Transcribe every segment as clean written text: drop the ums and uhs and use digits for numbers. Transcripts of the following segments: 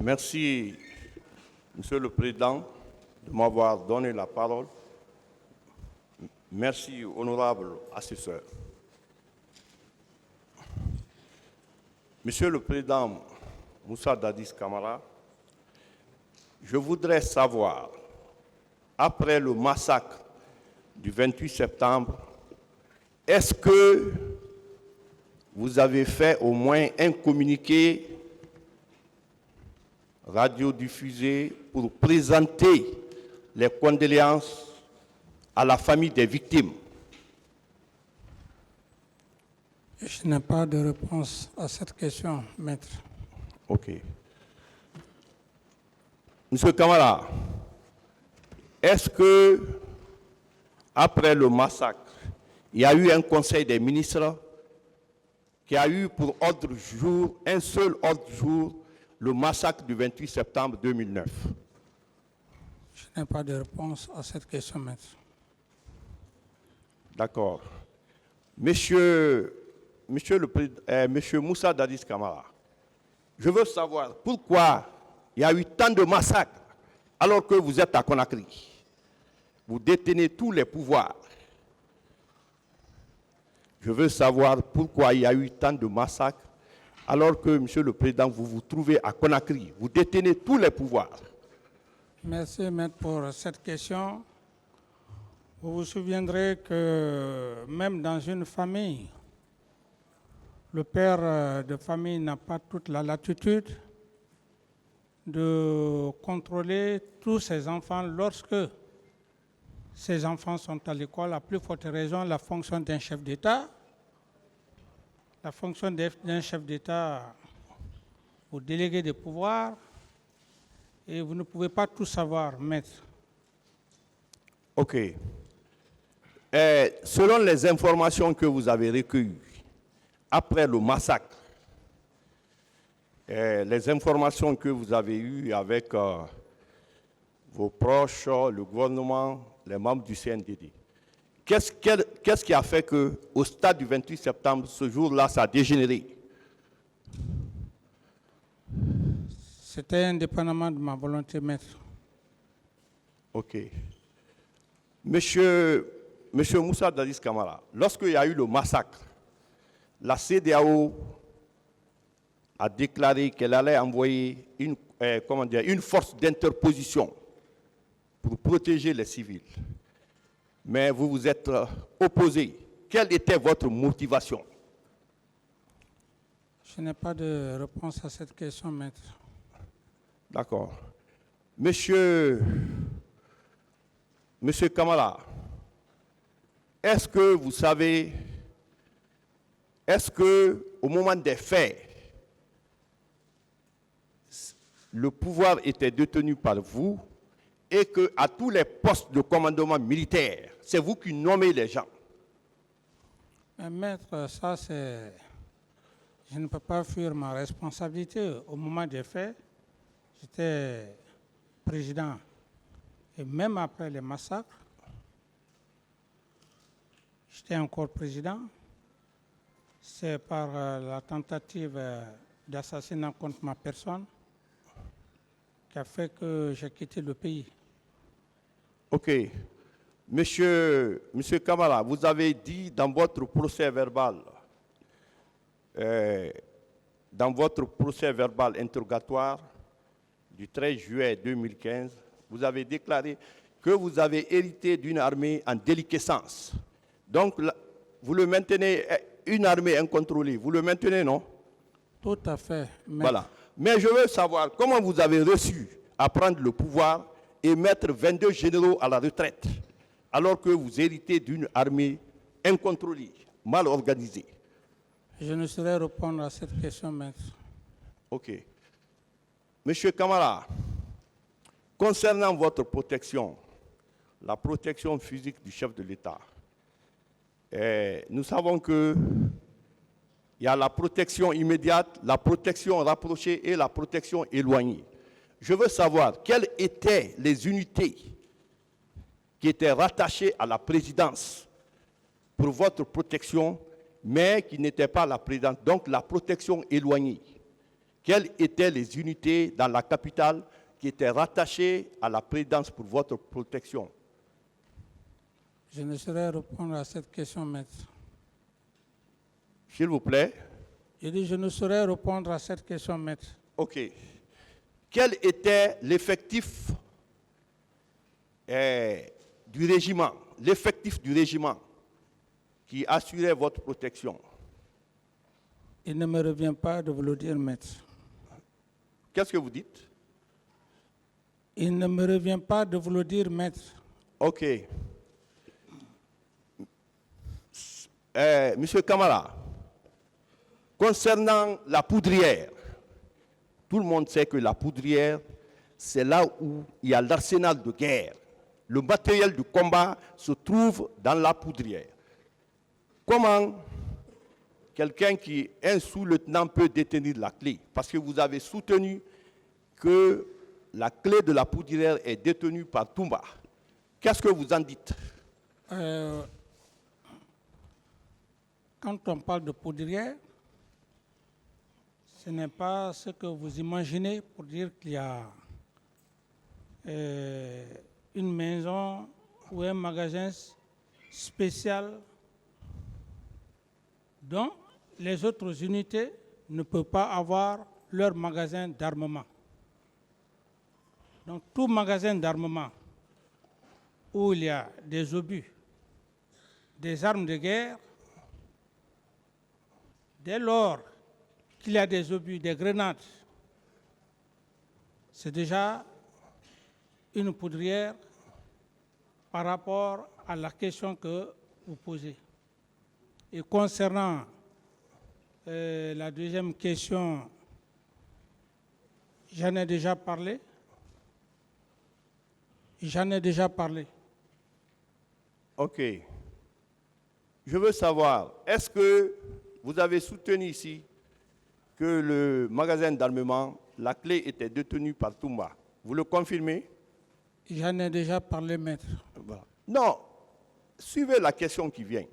Merci, Monsieur le Président, de m'avoir donné la parole. Merci, honorable assesseur. Monsieur le Président Moussa Dadis Camara, je voudrais savoir, après le massacre du 28 septembre, est-ce que vous avez fait au moins un communiqué radiodiffusé pour présenter les condoléances à la famille des victimes? Je n'ai pas de réponse à cette question, maître. OK. Monsieur Camara, est-ce que, après le massacre, il y a eu un conseil des ministres qui a eu pour ordre du jour, un seul ordre du jour, le massacre du 28 septembre 2009? Je n'ai pas de réponse à cette question, maître. D'accord. Monsieur Moussa Dadis Camara, je veux savoir pourquoi il y a eu tant de massacres alors que vous êtes à Conakry. Vous détenez tous les pouvoirs. Je veux savoir pourquoi il y a eu tant de massacres alors que, Monsieur le Président, vous vous trouvez à Conakry. Vous détenez tous les pouvoirs. Merci, maître, pour cette question. Vous vous souviendrez que même dans une famille, le père de famille n'a pas toute la latitude de contrôler tous ses enfants lorsque ses enfants sont à l'école. À plus forte raison, la fonction d'un chef d'État. La fonction d'un chef d'État, vous déléguez des pouvoirs et vous ne pouvez pas tout savoir, maître. OK. Selon les informations que vous avez recueillies après le massacre, les informations que vous avez eues avec vos proches, le gouvernement, les membres du CNDD, qu'est-ce qui a fait qu'au stade du 28 septembre, ce jour-là, ça a dégénéré? C'était indépendamment de ma volonté, maître. OK. Monsieur Moussa Dadis Camara, lorsqu'il y a eu le massacre, la CEDEAO a déclaré qu'elle allait envoyer une force d'interposition pour protéger les civils. Mais vous vous êtes opposé. Quelle était votre motivation? Je n'ai pas de réponse à cette question, maître. D'accord. Monsieur Kamala, est-ce que vous savez, est-ce qu'au moment des faits, le pouvoir était détenu par vous et qu'à tous les postes de commandement militaire, c'est vous qui nommez les gens? Mais maître, ça c'est... Je ne peux pas fuir ma responsabilité. Au moment des faits, j'étais président. Et même après les massacres, j'étais encore président. C'est par la tentative d'assassinat contre ma personne qui a fait que j'ai quitté le pays. OK. Monsieur Kamala, vous avez dit dans votre procès verbal, interrogatoire du 13 juillet 2015, vous avez déclaré que vous avez hérité d'une armée en déliquescence. Donc, vous le maintenez, une armée incontrôlée, vous le maintenez, non? Tout à fait. Voilà. Mais je veux savoir comment vous avez réussi à prendre le pouvoir et mettre 22 généraux à la retraite, alors que vous héritez d'une armée incontrôlée, mal organisée. Je ne saurais répondre à cette question, maître. OK. Monsieur Kamara, concernant votre protection, la protection physique du chef de l'État, nous savons qu'il y a la protection immédiate, la protection rapprochée et la protection éloignée. Je veux savoir quelles étaient les unités qui étaient rattachées à la présidence pour votre protection, mais qui n'étaient pas la présidence, donc la protection éloignée. quelles étaient les unités dans la capitale qui étaient rattachées à la présidence pour votre protection? Je ne saurais répondre à cette question, maître. S'il vous plaît. Je dis, je ne saurais répondre à cette question, maître. OK. Quel était l'effectif du régiment, qui assurait votre protection? Il ne me revient pas de vous le dire, maître. Qu'est-ce que vous dites? Il ne me revient pas de vous le dire, maître. OK. Monsieur Kamara, concernant la poudrière, tout le monde sait que la poudrière, c'est là où il y a l'arsenal de guerre. Le matériel du combat se trouve dans la poudrière. Comment quelqu'un qui est un sous-lieutenant peut détenir la clé? Parce que vous avez soutenu que la clé de la poudrière est détenue par Toumba. Qu'est-ce que vous en dites? Quand on parle de poudrière, ce n'est pas ce que vous imaginez pour dire qu'il y a une maison ou un magasin spécial dont les autres unités ne peuvent pas avoir leur magasin d'armement. Donc tout magasin d'armement où il y a des obus, des armes de guerre, dès lors qu'il y a des obus, des grenades, c'est déjà une poudrière par rapport à la question que vous posez. Et concernant la deuxième question, j'en ai déjà parlé. OK. Je veux savoir, est-ce que vous avez soutenu ici que le magasin d'armement, la clé était détenue par Toumba? Vous le confirmez? J'en ai déjà parlé, maître. Voilà. Non, suivez la question qui vient.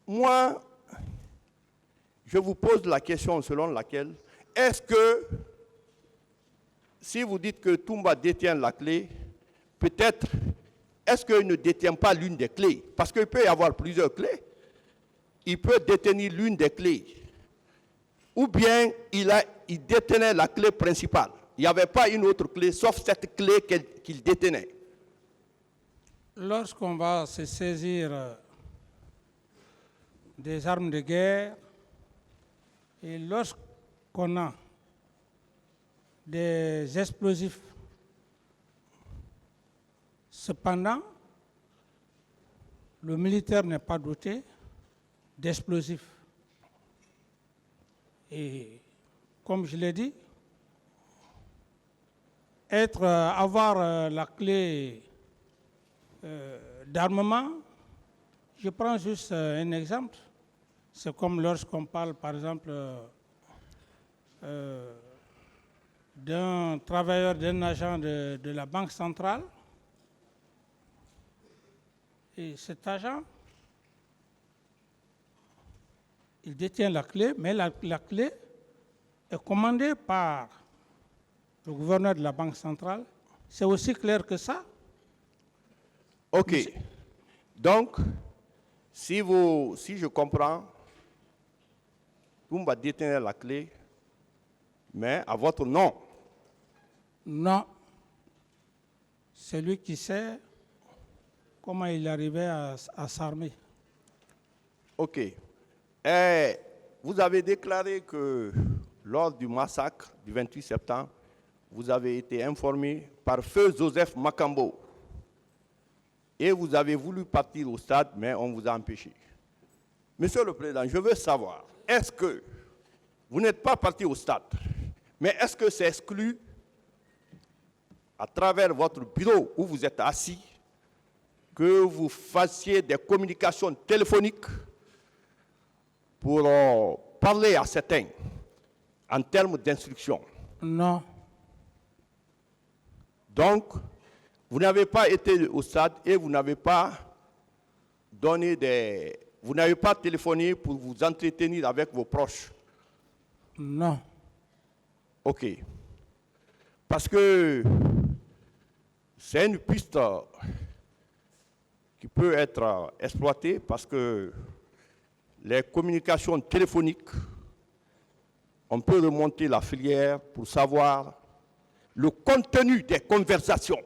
Moi, je vous pose la question selon laquelle, est-ce que, si vous dites que Toumba détient la clé, peut-être, est-ce qu'il ne détient pas l'une des clés? Parce qu'il peut y avoir plusieurs clés. Il peut détenir l'une des clés. Ou bien il détenait la clé principale. Il n'y avait pas une autre clé, sauf cette clé qu'il détenait. Lorsqu'on va se saisir des armes de guerre et lorsqu'on a des explosifs, cependant, le militaire n'est pas doté d'explosifs. Et comme je l'ai dit, avoir la clé d'armement, je prends juste un exemple. C'est comme lorsqu'on parle, par exemple, d'un travailleur, d'un agent de la Banque centrale. Et cet agent, il détient la clé, mais la clé est commandée par le gouverneur de la Banque centrale. C'est aussi clair que ça. OK. Donc, si je comprends, Toumba détenait la clé, mais à votre nom. Non. C'est lui qui sait comment il arrivait à s'armer. OK. Vous avez déclaré que lors du massacre du 28 septembre, vous avez été informé par feu Joseph Makambo. Et vous avez voulu partir au stade, mais on vous a empêché. Monsieur le Président, je veux savoir, est-ce que vous n'êtes pas parti au stade, mais est-ce que c'est exclu à travers votre bureau où vous êtes assis que vous fassiez des communications téléphoniques pour parler à certains en termes d'instruction? Non. Donc, vous n'avez pas été au stade et vous n'avez pas téléphoné pour vous entretenir avec vos proches? Non. OK. Parce que c'est une piste qui peut être exploitée parce que les communications téléphoniques, on peut remonter la filière pour savoir le contenu des conversations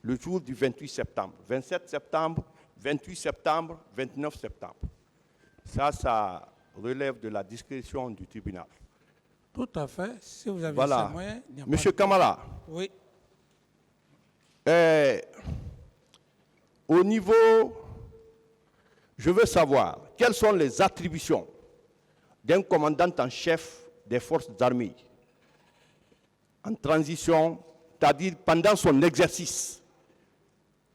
le jour du 28 septembre, 27 septembre, 28 septembre, 29 septembre. Ça relève de la discrétion du tribunal. Tout à fait. Si vous avez Voilà. ces moyens, il n'y a Monsieur pas de... Kamara, Oui. au niveau, je veux savoir quelles sont les attributions d'un commandant en chef des forces armées en transition, c'est-à-dire pendant son exercice.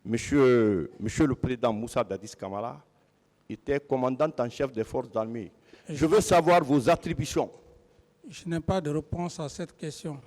Monsieur le Président Moussa Dadis Kamara était commandant en chef des forces armées. Je veux savoir vos attributions. Je n'ai pas de réponse à cette question.